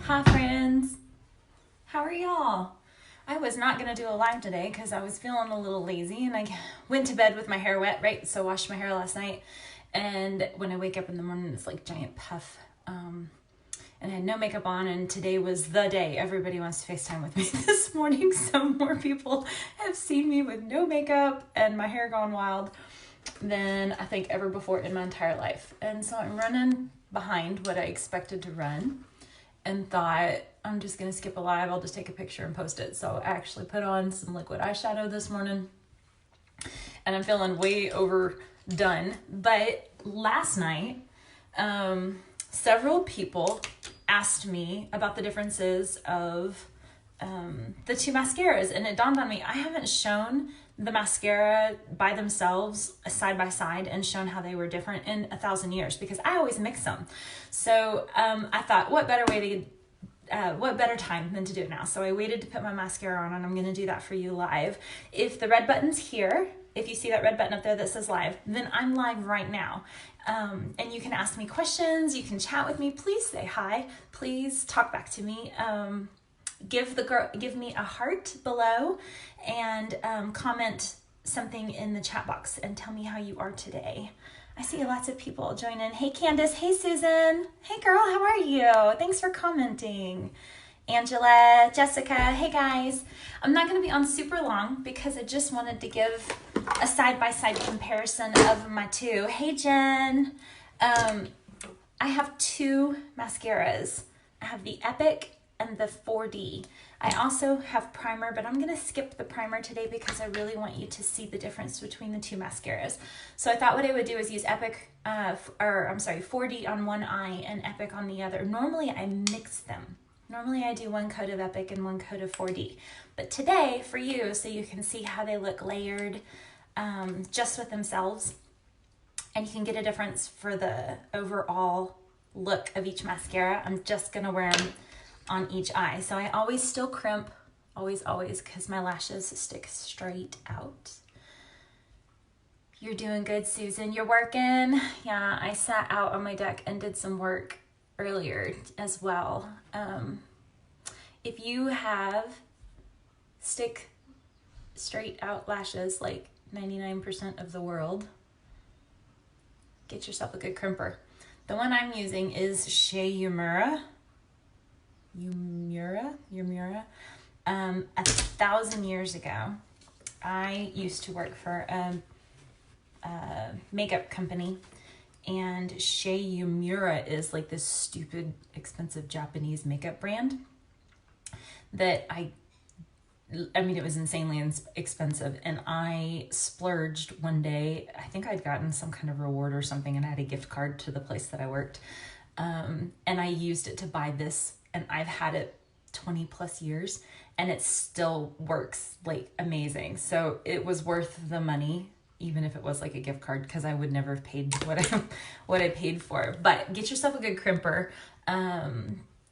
Hi friends, how are y'all? I was not going to do a live today because I was feeling a little lazy and I went to bed with my hair wet, right? So I washed my hair last night and when I wake up in the morning it's like giant puff and I had no makeup on, and today was the day. Everybody wants to FaceTime with me this morning, so more people have seen me with no makeup and my hair gone wild than I think ever before in my entire life. And so I'm running behind what I expected to run and thought, I'm just going to skip a live. I'll just take a picture and post it. So I actually put on some liquid eyeshadow this morning and I'm feeling way overdone. But last night, several people asked me about the differences of the two mascaras, and it dawned on me, I haven't shown the mascara by themselves side by side and shown how they were different in 1,000 years because I always mix them. So I thought, what better time than to do it now? So I waited to put my mascara on, and I'm going to do that for you live. If the red button's here, if you see that red button up there that says live, then I'm live right now. And you can ask me questions, you can chat with me, please say hi, please talk back to me. Give me a heart below and comment something in the chat box and tell me how you are today. I see lots of people join in. Hey Candace, hey Susan, hey girl, how are you? Thanks for commenting. Angela, Jessica, hey guys. I'm not going to be on super long because I just wanted to give a side-by-side comparison of my two. Hey Jen, I have two mascaras. I have the Epic and the 4D. I also have primer, but I'm going to skip the primer today because I really want you to see the difference between the two mascaras. So I thought what I would do is use 4D on one eye and Epic on the other. Normally I mix them. Normally I do one coat of Epic and one coat of 4D. But today, for you, so you can see how they look layered just with themselves, and you can get a difference for the overall look of each mascara, I'm just going to wear them on each eye. So I always still crimp, always, because my lashes stick straight out. You're doing good, Susan. You're working? Yeah, I sat out on my deck and did some work earlier as well. If you have stick straight out lashes like 99% of the world, get yourself a good crimper. The one I'm using is Younique. 1,000 years ago, I used to work for a makeup company, and Younique is like this stupid expensive Japanese makeup brand that I mean, it was insanely expensive, and I splurged one day. I think I'd gotten some kind of reward or something, and I had a gift card to the place that I worked, and I used it to buy this, and I've had it 20 plus years, and it still works like amazing. So it was worth the money, even if it was like a gift card, because I would never have paid what I paid for. But get yourself a good crimper.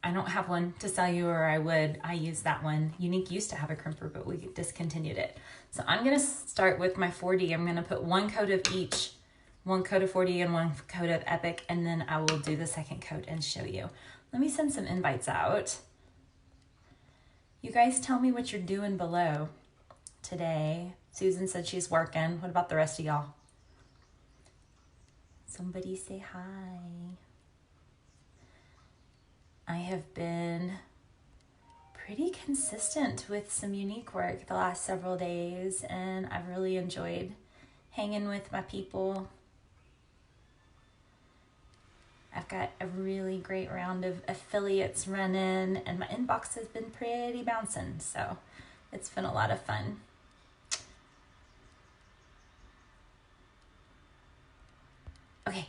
I don't have one to sell you, or I would. I use that one. Younique used to have a crimper, but we discontinued it. So I'm going to start with my 4D. I'm going to put one coat of each, one coat of 4D and one coat of Epic, and then I will do the second coat and show you. Let me send some invites out. You guys tell me what you're doing below today. Susan said she's working. What about the rest of y'all? Somebody say hi. I have been pretty consistent with some Younique work the last several days, and I've really enjoyed hanging with my people. I've got a really great round of affiliates running, and my inbox has been pretty bouncing, so it's been a lot of fun. Okay.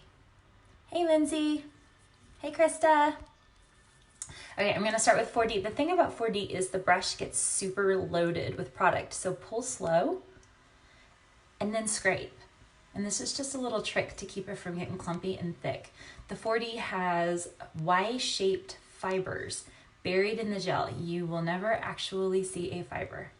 Hey, Lindsay. Hey, Krista. Okay, I'm going to start with 4D. The thing about 4D is the brush gets super loaded with product, so pull slow and then scrape. And this is just a little trick to keep it from getting clumpy and thick. The 4D has Y-shaped fibers buried in the gel. You will never actually see a fiber.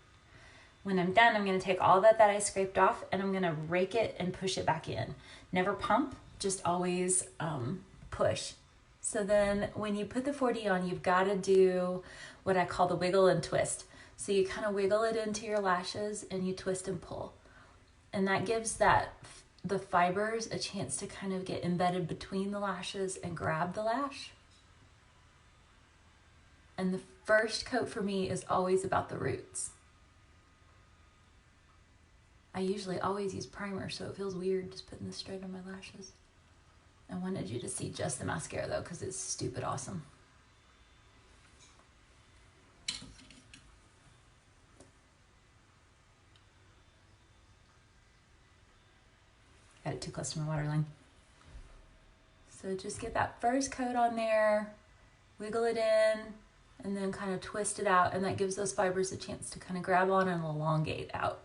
When I'm done, I'm going to take all that I scraped off, and I'm going to rake it and push it back in. Never pump, just always push. So then when you put the 4D on, you've got to do what I call the wiggle and twist. So you kind of wiggle it into your lashes and you twist and pull. And that gives the fibers a chance to kind of get embedded between the lashes and grab the lash. And the first coat for me is always about the roots. I usually always use primer, so it feels weird just putting this straight on my lashes. I wanted you to see just the mascara though, because it's stupid awesome. Got it too close to my waterline. So just get that first coat on there, wiggle it in, and then kind of twist it out, and that gives those fibers a chance to kind of grab on and elongate out.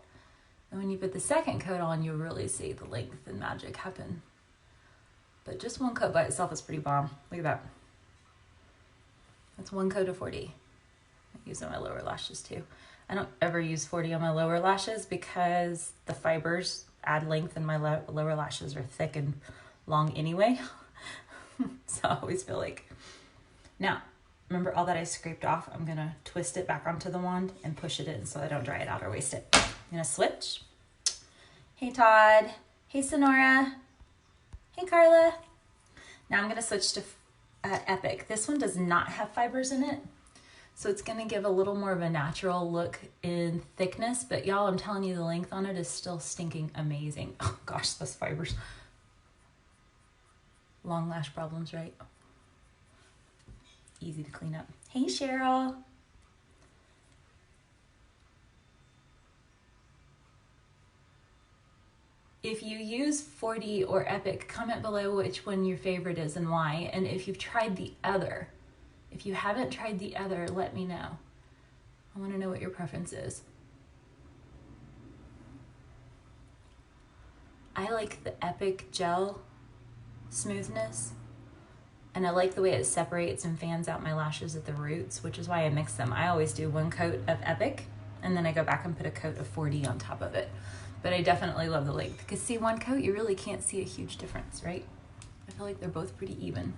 And when you put the second coat on, you'll really see the length and magic happen. But just one coat by itself is pretty bomb. Look at that. That's one coat of 4D. I use it on my lower lashes too. I don't ever use 4D on my lower lashes because the fibers add length and my lower lashes are thick and long anyway. So I always feel like, now, remember all that I scraped off? I'm gonna twist it back onto the wand and push it in so I don't dry it out or waste it. I'm gonna switch. Hey Todd, hey Sonora, hey Carla. Now I'm gonna switch to Epic. This one does not have fibers in it, so it's gonna give a little more of a natural look in thickness, but y'all, I'm telling you, the length on it is still stinking amazing. Oh gosh, those fibers. Long lash problems, right? Easy to clean up. Hey Cheryl. If you use 4D or Epic, comment below which one your favorite is and why. And if you've tried the other, if you haven't tried the other, let me know. I want to know what your preference is. I like the Epic gel smoothness, and I like the way it separates and fans out my lashes at the roots, which is why I mix them. I always do one coat of Epic, and then I go back and put a coat of 4D on top of it. But I definitely love the length, because see, one coat, you really can't see a huge difference, right? I feel like they're both pretty even.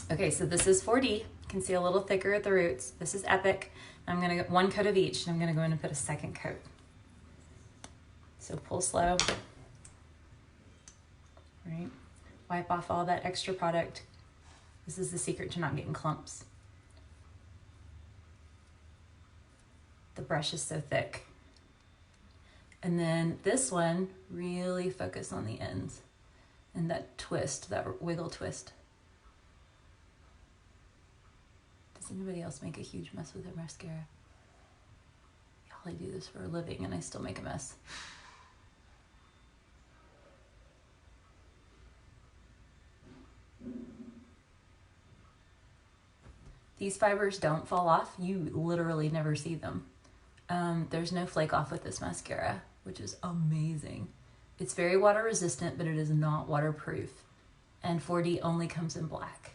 Okay, so this is 4D. You can see a little thicker at the roots. This is Epic. I'm gonna get one coat of each, and I'm gonna go in and put a second coat. So pull slow. Right? Wipe off all that extra product. This is the secret to not getting clumps. The brush is so thick. And then this one, really focus on the ends and that twist, that wiggle twist. Does anybody else make a huge mess with their mascara? Y'all, I do this for a living and I still make a mess. These fibers don't fall off. You literally never see them. There's no flake off with this mascara, which is amazing. It's very water resistant, but it is not waterproof. And 4D only comes in black.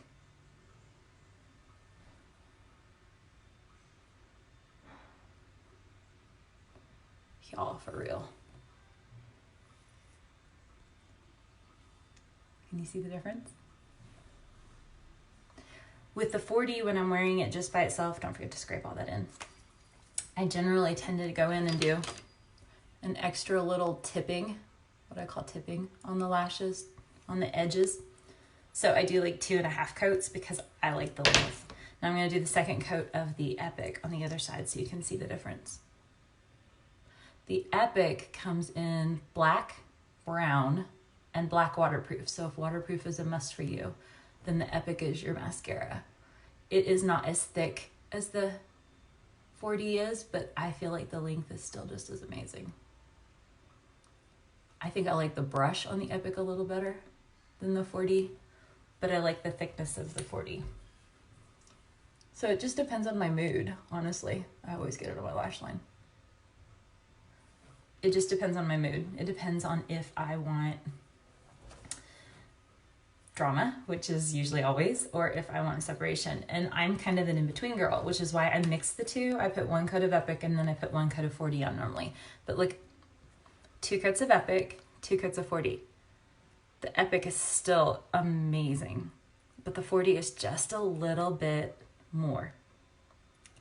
Y'all, for real. Can you see the difference? With the 4D, when I'm wearing it just by itself, don't forget to scrape all that in. I generally tend to go in and do an extra little tipping, what I call tipping, on the lashes, on the edges. So I do like 2.5 coats because I like the length. Now I'm gonna do the second coat of the Epic on the other side so you can see the difference. The Epic comes in black, brown, and black waterproof. So if waterproof is a must for you, then the Epic is your mascara. It is not as thick as the 4D is, but I feel like the length is still just as amazing. I think I like the brush on the Epic a little better than the 4D, but I like the thickness of the 4D. So it just depends on my mood, honestly. I always get it on my lash line. It just depends on my mood. It depends on if I want drama, which is usually always, or if I want separation. And I'm kind of an in-between girl, which is why I mix the two. I put one coat of Epic and then I put one coat of 4D on normally. But look, 2 coats of Epic, 2 coats of 4D. The Epic is still amazing, but the 40 is just a little bit more.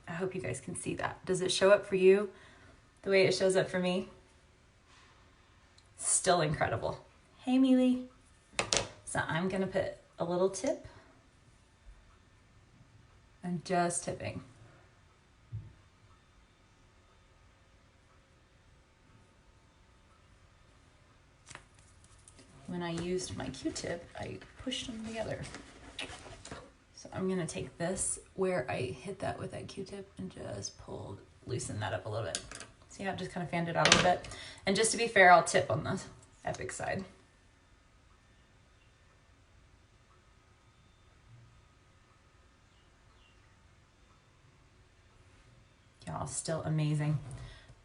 I hope you guys can see that. Does it show up for you the way it shows up for me? Still incredible. Hey, Mealy. So I'm gonna put a little tip. I'm just tipping. When I used my Q-tip, I pushed them together. So I'm gonna take this where I hit that with that Q-tip and just loosen that up a little bit. See how it just kind of fanned it out a little bit? And just to be fair, I'll tip on the Epic side. Y'all, still amazing.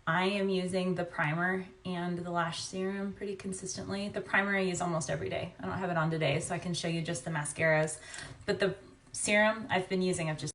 I am using the primer and the lash serum pretty consistently. The primer I use almost every day. I don't have it on today, so I can show you just the mascaras. But the serum I've been using, I've just